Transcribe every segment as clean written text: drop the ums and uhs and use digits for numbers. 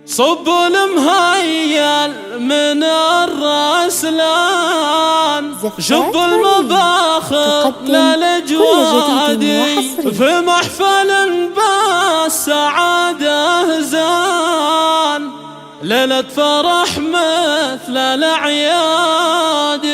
صب المهيل من الرسلان، شب المباخر للجوادي، في محفل بالسعادة زان، ليلة فرح مثل الأعياد.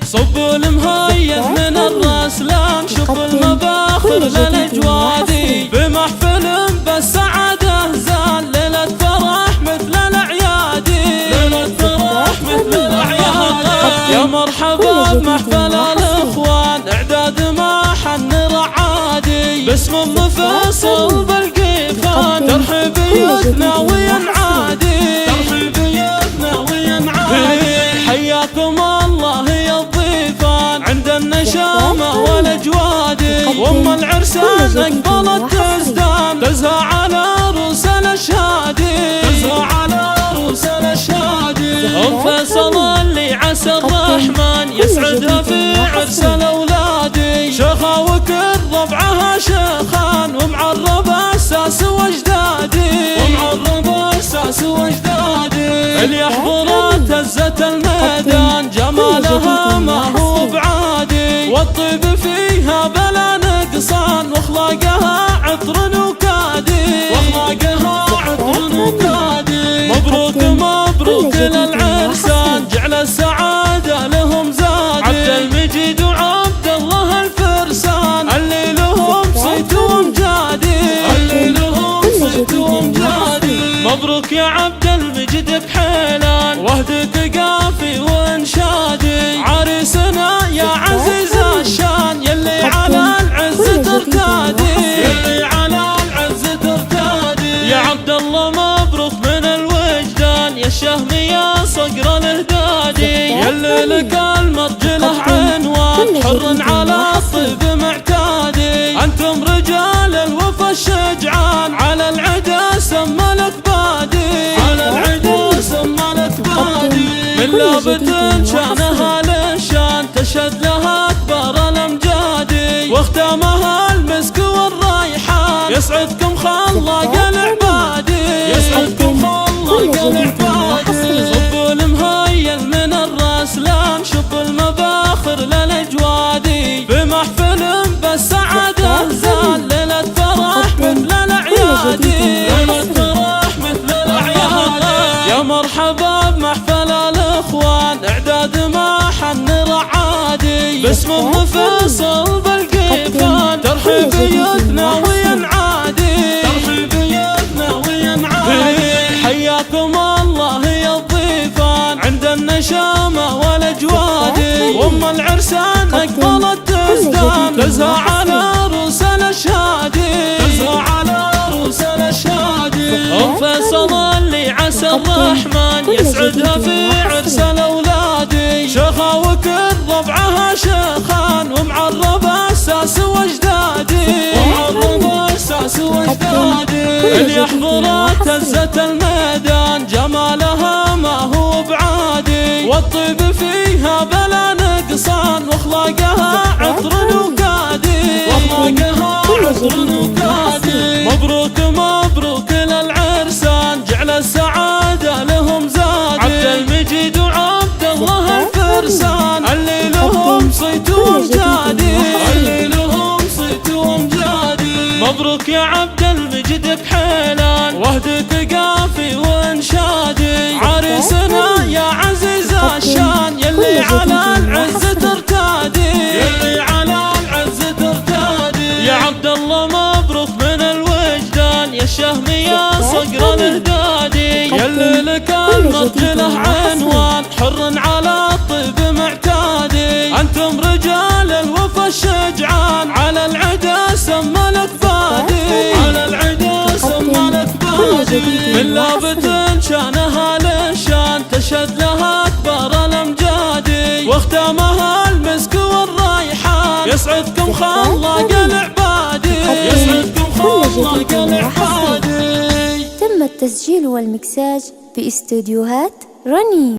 صب المهيل من الرسلان، شب المباخر للجوادي، في محفل بالسعادة زان، ليلة فرح مثل الأعياد، ليلة فرح مثل الأعياد. يا مرحبا بمحفل الإخوان، إعداد ما حن رعادي، باسم منفصل بالقيفان، ترحيبيتنا وينعادي، ترحيبيتنا وينعادي. حياكم الله يا الضيفان عند النشامة والأجوادي، وأم العرسان أقبلت تزدان، تزهى على رؤوس الأشهادي، تزهى على رؤوس الأشهادي. أم فيصل اللي عسى الرحمن يسعدها في عرس الأولادي، شيخة وكل ربعها شيخان، ومعرب أساس وأجدادي، ومعرب أساس وأجدادي. اللي يحضرت هزت الميدان، جمالها ما هو بعادي، والطيب فيها بلا نقصان، واخلاقها عطر وكادي، واخلاقها عطر وكادي. مبروك مبروك للعرسان، جعل السعادة لهم زادي، عبد المجيد وعبد الله الفرسان، اللي لهم صيت ومجادي، اللي لهم صيت ومجادي. مبروك يا عبد المجيد بحيلان، وهدك قافي وانشادي، عريسنا يا عزيز الشان، يلي على العز ترتادي، يلي على العز ترتادي. يا عبد الله مبروك من الوجدان، يا الشهم يا صقر الهدادي، يلي لك المرجله عنوان، حر على الطيب معتادي. انتم رجال الوفا الشجعان، على العدا سمى لك بادي، على العدا سمى لك بادي. من لابد شانها للشان، تشهد لها اكبر الامجاد، واختامها المسك والريحان، يسعدكم خلاق العبادي، يسعدكم خلاق العبادي. صب المهيل من الرسلان، شب المباخر للأجوادي، بمحفل بالسعادة زان، ليلة فرح مثل الأعياد، ليلة فرح مثل الأعياد. يا مرحبا بمحفل الإخوان، إعداد ما حن رعادي، باسم منفصل بالقيفان، ترحيبيتنا وينعادي، ترحيبيتنا وينعادي. حياكم الله يا الضيفان عند النشامة والأجوادي، وأم العرسان أقبلت تزدان، تزهى على رؤوس الأشهادي، تزهى على رؤوس الأشهادي. أم فيصل اللي عسى الرحمن يسعدها في عرس الأولادي، شيخة وكل ربعها شيخان، ومعرب أساس وأجدادي، ومعرب أساس وأجدادي. اللي يحضرت هزت الميدان، جمالها ما هو بعادي، والطيب فيها بلا نقصان، واخلاقها عطر وكادي، واخلاقها عطر وكادي. مبروك مبروك للعرسان، جعل السعادة لهم زادي، عبد المجيد وعبد الله الفرسان، اللي لهم صيت ومجادي، اللي لهم صيت ومجادي. مبروك يا عبد المجيد بحيلان، وهدك قافي وانشادي، عريسنا يا عزيز الشان، يلي على العز ترتادي، يلي على العز ترتادي. يا عبد الله مبروك من الوجدان، يا الشهم يا صقر الهدادي، يلي لك المرجله عنوان، حر على الطيب معتادي. انتم رجال الوفا الشجعان، على العدا سمى لك بادي، على العدا سمى لك بادي. من لابد شانها للشان، تشهد لها اكبر الامجاد، واختامها المسك والريحان، يسعدكم خلاق العبادي، يسعدكم خلاق العبادي. تم التسجيل والمكساج في استوديوهات رنين.